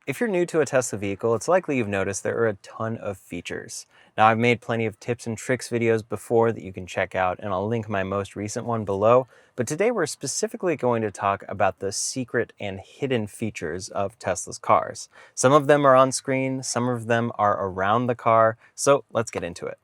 If you're new to a Tesla vehicle, it's likely you've noticed there are a ton of features. Now, I've made plenty of tips and tricks videos before that you can check out, and I'll link my most recent one below. But today we're specifically going to talk about the secret and hidden features of Tesla's cars. Some of them are on screen, some of them are around the car, so let's get into it.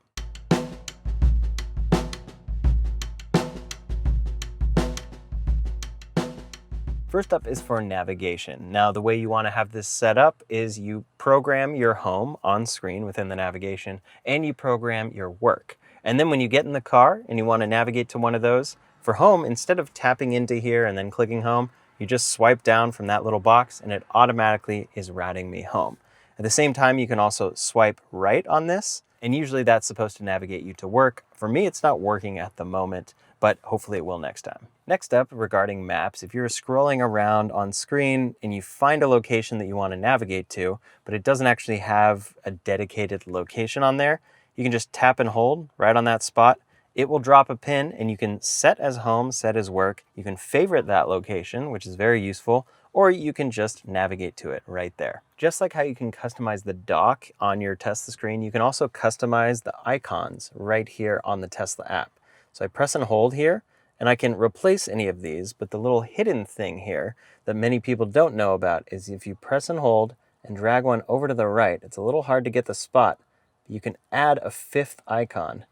First up is for navigation. Now, the way you want to have this set up is you program your home on screen within the navigation, and you program your work. And then when you get in the car and you want to navigate to one of those, for home, instead of tapping into here and then clicking home, you just swipe down from that little box and it automatically is routing me home. At the same time, you can also swipe right on this, and usually that's supposed to navigate you to work. For me, it's not working at the moment, but hopefully it will next time. Next up, regarding maps, if you're scrolling around on screen and you find a location that you want to navigate to, but it doesn't actually have a dedicated location on there, you can just tap and hold right on that spot. It will drop a pin and you can set as home, set as work. You can favorite that location, which is very useful, or you can just navigate to it right there. Just like how you can customize the dock on your Tesla screen, you can also customize the icons right here on the Tesla app. So I press and hold here, and I can replace any of these, but the little hidden thing here that many people don't know about is if you press and hold and drag one over to the right, it's a little hard to get the spot, but you can add a fifth icon,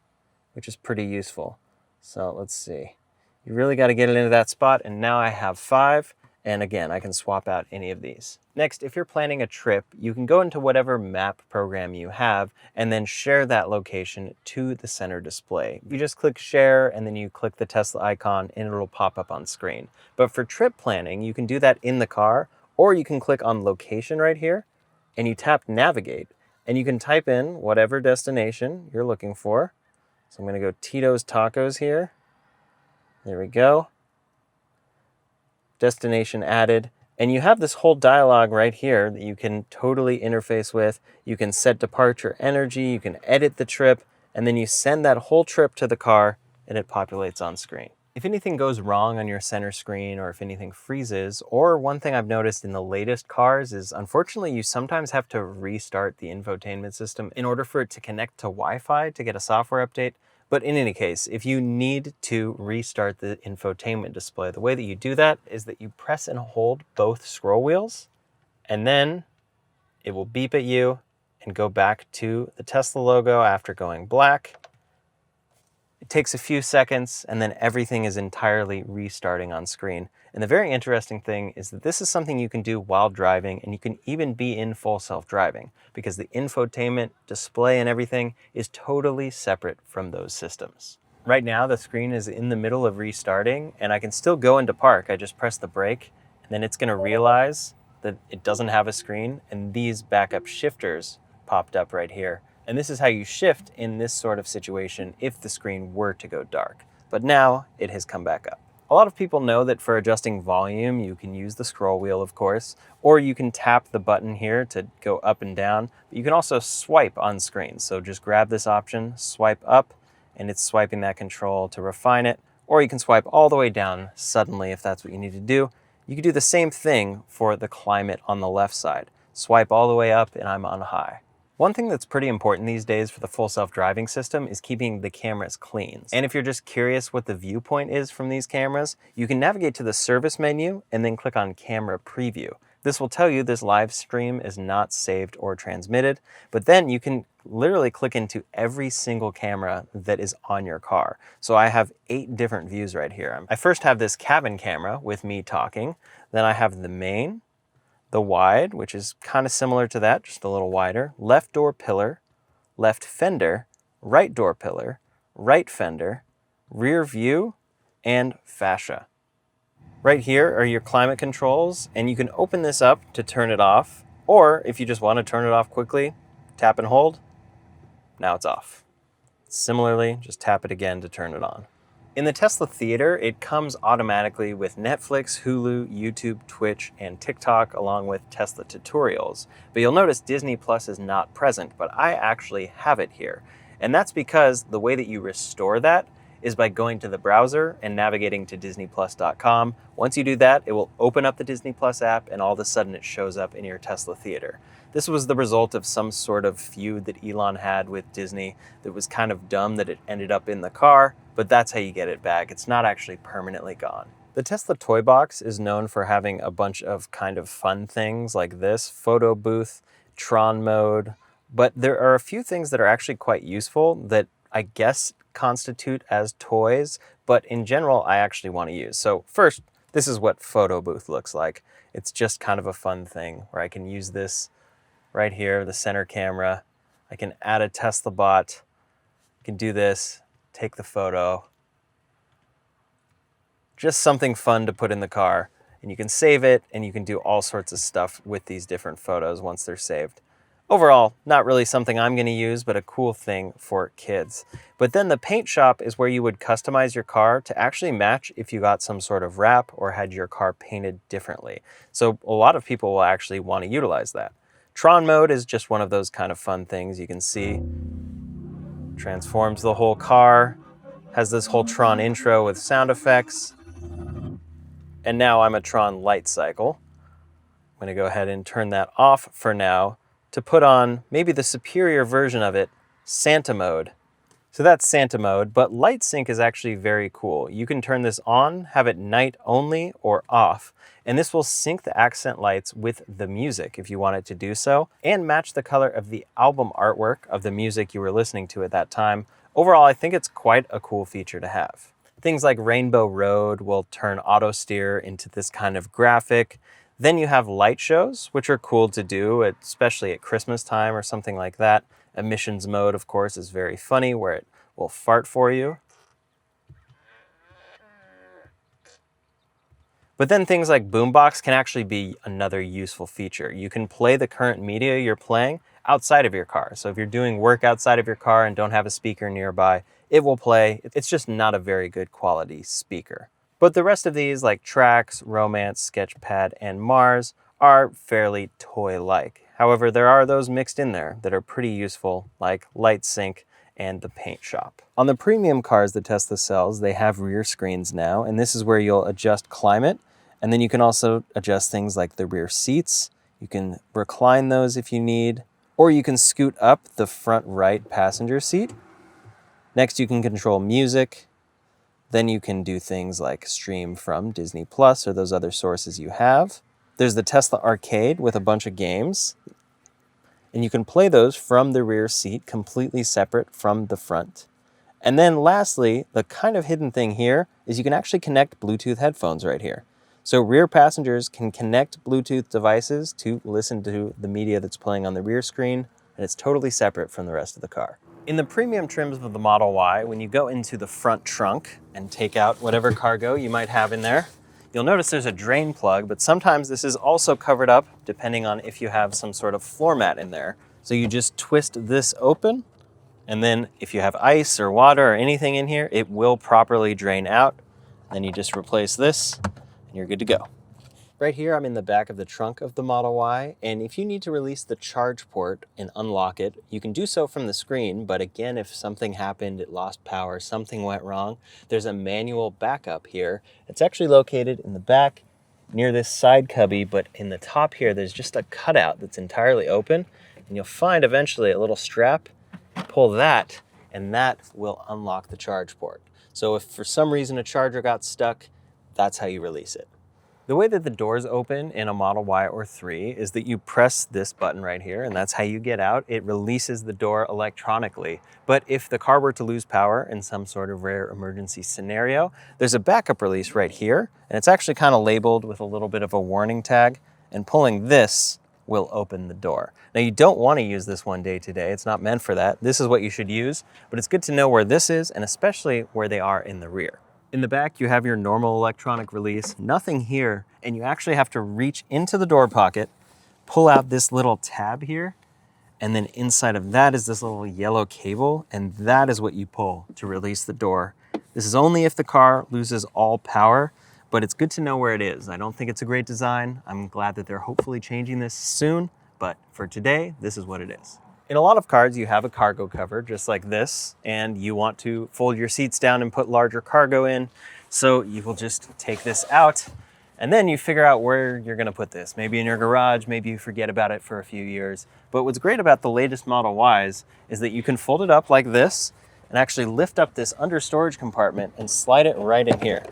which is pretty useful. So let's see. You really got to get it into that spot, and now I have 5. And again, I can swap out any of these. Next, if you're planning a trip, you can go into whatever map program you have and then share that location to the center display. You just click share and then you click the Tesla icon and it'll pop up on screen. But for trip planning, you can do that in the car, or you can click on location right here and you tap navigate and you can type in whatever destination you're looking for. So I'm going to go Tito's Tacos here. There we go. Destination added, and you have this whole dialog right here that you can totally interface with. You can set departure energy, you can edit the trip, and then you send that whole trip to the car and it populates on screen. If anything goes wrong on your center screen or if anything freezes, or one thing I've noticed in the latest cars is unfortunately you sometimes have to restart the infotainment system in order for it to connect to Wi-Fi to get a software update. But in any case, if you need to restart the infotainment display, the way that you do that is that you press and hold both scroll wheels, and then it will beep at you and go back to the Tesla logo after going black. It takes a few seconds, and then everything is entirely restarting on screen. And the very interesting thing is that this is something you can do while driving, and you can even be in full self-driving, because the infotainment display and everything is totally separate from those systems. Right now, the screen is in the middle of restarting, and I can still go into park. I just press the brake, and then it's going to realize that it doesn't have a screen, and these backup shifters popped up right here. And this is how you shift in this sort of situation if the screen were to go dark. But now it has come back up. A lot of people know that for adjusting volume, you can use the scroll wheel, of course, or you can tap the button here to go up and down. But you can also swipe on screen. So just grab this option, swipe up, and it's swiping that control to refine it. Or you can swipe all the way down suddenly if that's what you need to do. You can do the same thing for the climate on the left side. Swipe all the way up and I'm on high. One thing that's pretty important these days for the full self-driving system is keeping the cameras clean. And if you're just curious what the viewpoint is from these cameras, you can navigate to the service menu and then click on camera preview. This will tell you this live stream is not saved or transmitted, but then you can literally click into every single camera that is on your car. So I have 8 different views right here. I first have this cabin camera with me talking, then I have the main, the wide, which is kind of similar to that, just a little wider, left door pillar, left fender, right door pillar, right fender, rear view, and fascia. Right here are your climate controls, and you can open this up to turn it off, or if you just want to turn it off quickly, tap and hold, now it's off. Similarly, just tap it again to turn it on. In the Tesla Theater, it comes automatically with Netflix, Hulu, YouTube, Twitch, and TikTok, along with Tesla tutorials. But you'll notice Disney Plus is not present, but I actually have it here. And that's because the way that you restore that is by going to the browser and navigating to disneyplus.com. Once you do that, it will open up the Disney Plus app, and all of a sudden it shows up in your Tesla theater. This was the result of some sort of feud that Elon had with Disney that was kind of dumb that it ended up in the car, but that's how you get it back. It's not actually permanently gone. The Tesla Toy Box is known for having a bunch of kind of fun things like this, photo booth, Tron mode, but there are a few things that are actually quite useful that I guess constitute as toys, but in general I actually want to use. So first, this is what photo booth looks like. It's just kind of a fun thing where I can use this right here, the center camera. I can add a Tesla bot, I can do this, take the photo. Just something fun to put in the car, and you can save it, and you can do all sorts of stuff with these different photos once they're saved. Overall, not really something I'm going to use, but a cool thing for kids. But then the paint shop is where you would customize your car to actually match if you got some sort of wrap or had your car painted differently. So a lot of people will actually want to utilize that. Tron mode is just one of those kind of fun things. You can see transforms the whole car, has this whole Tron intro with sound effects. And now I'm a Tron light cycle. I'm going to go ahead and turn that off for now to put on maybe the superior version of it, Santa mode. So that's Santa mode, but light sync is actually very cool. You can turn this on, have it night only or off, and this will sync the accent lights with the music if you want it to do so, and match the color of the album artwork of the music you were listening to at that time. Overall, I think it's quite a cool feature to have. Things like Rainbow Road will turn auto steer into this kind of graphic. Then you have light shows, which are cool to do, especially at Christmas time or something like that. Emissions mode, of course, is very funny, where it will fart for you. But then things like Boombox can actually be another useful feature. You can play the current media you're playing outside of your car. So if you're doing work outside of your car and don't have a speaker nearby, it will play. It's just not a very good quality speaker. But the rest of these, like Tracks, Romance, Sketchpad, and Mars, are fairly toy-like. However, there are those mixed in there that are pretty useful, like Light Sync and the paint shop. On the premium cars that Tesla sells, they have rear screens now, and this is where you'll adjust climate, and then you can also adjust things like the rear seats. You can recline those if you need, or you can scoot up the front right passenger seat. Next, you can control music. Then you can do things like stream from Disney Plus or those other sources you have. There's the Tesla Arcade with a bunch of games, and you can play those from the rear seat completely separate from the front. And then lastly, the kind of hidden thing here is you can actually connect Bluetooth headphones right here. So rear passengers can connect Bluetooth devices to listen to the media that's playing on the rear screen, and it's totally separate from the rest of the car. In the premium trims of the Model Y, when you go into the front trunk and take out whatever cargo you might have in there, you'll notice there's a drain plug, but sometimes this is also covered up depending on if you have some sort of floor mat in there. So you just twist this open, and then if you have ice or water or anything in here, it will properly drain out. Then you just replace this, and you're good to go. Right here, I'm in the back of the trunk of the Model Y, and if you need to release the charge port and unlock it, you can do so from the screen, but again, if something happened, it lost power, something went wrong, there's a manual backup here. It's actually located in the back near this side cubby, but in the top here, there's just a cutout that's entirely open, and you'll find eventually a little strap. Pull that, and that will unlock the charge port. So if for some reason a charger got stuck, that's how you release it. The way that the doors open in a Model Y or 3 is that you press this button right here, and that's how you get out. It releases the door electronically. But if the car were to lose power in some sort of rare emergency scenario, there's a backup release right here, and it's actually kind of labeled with a little bit of a warning tag, and pulling this will open the door. Now, you don't want to use this one day to day. It's not meant for that. This is what you should use, but it's good to know where this is, and especially where they are in the rear. In the back, you have your normal electronic release, nothing here, and you actually have to reach into the door pocket, pull out this little tab here, and then inside of that is this little yellow cable, and that is what you pull to release the door. This is only if the car loses all power, but it's good to know where it is. I don't think it's a great design. I'm glad that they're hopefully changing this soon, but for today, this is what it is. In a lot of cars, you have a cargo cover just like this, and you want to fold your seats down and put larger cargo in. So you will just take this out, and then you figure out where you're gonna put this. Maybe in your garage, maybe you forget about it for a few years. But what's great about the latest Model Ys is that you can fold it up like this and actually lift up this under storage compartment and slide it right in here.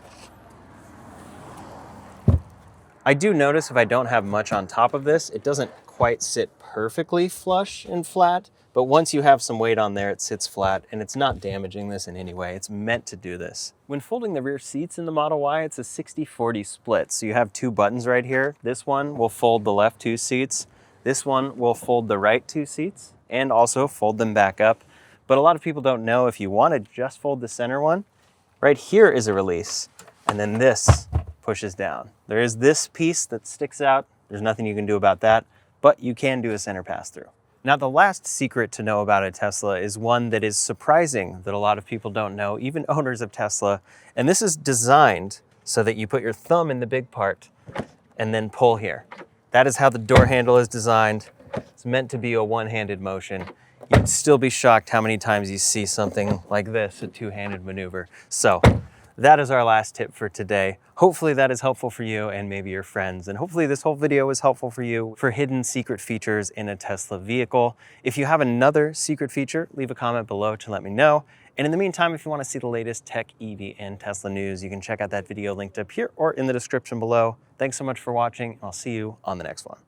I do notice if I don't have much on top of this, it doesn't quite sit perfectly flush and flat, but once you have some weight on there, it sits flat and it's not damaging this in any way. It's meant to do this. When folding the rear seats in the Model Y, it's a 60-40 split. So you have two buttons right here. This one will fold the left two seats. This one will fold the right two seats and also fold them back up. But a lot of people don't know if you want to just fold the center one, right here is a release, and then this pushes down. There is this piece that sticks out. There's nothing you can do about that, but you can do a center pass through. Now, the last secret to know about a Tesla is one that is surprising that a lot of people don't know, even owners of Tesla. And this is designed so that you put your thumb in the big part and then pull here. That is how the door handle is designed. It's meant to be a one-handed motion. You'd still be shocked how many times you see something like this, a two-handed maneuver. So that is our last tip for today. Hopefully that is helpful for you and maybe your friends. And hopefully this whole video was helpful for you for hidden secret features in a Tesla vehicle. If you have another secret feature, leave a comment below to let me know. And in the meantime, if you want to see the latest tech, EV, and Tesla news, you can check out that video linked up here or in the description below. Thanks so much for watching. I'll see you on the next one.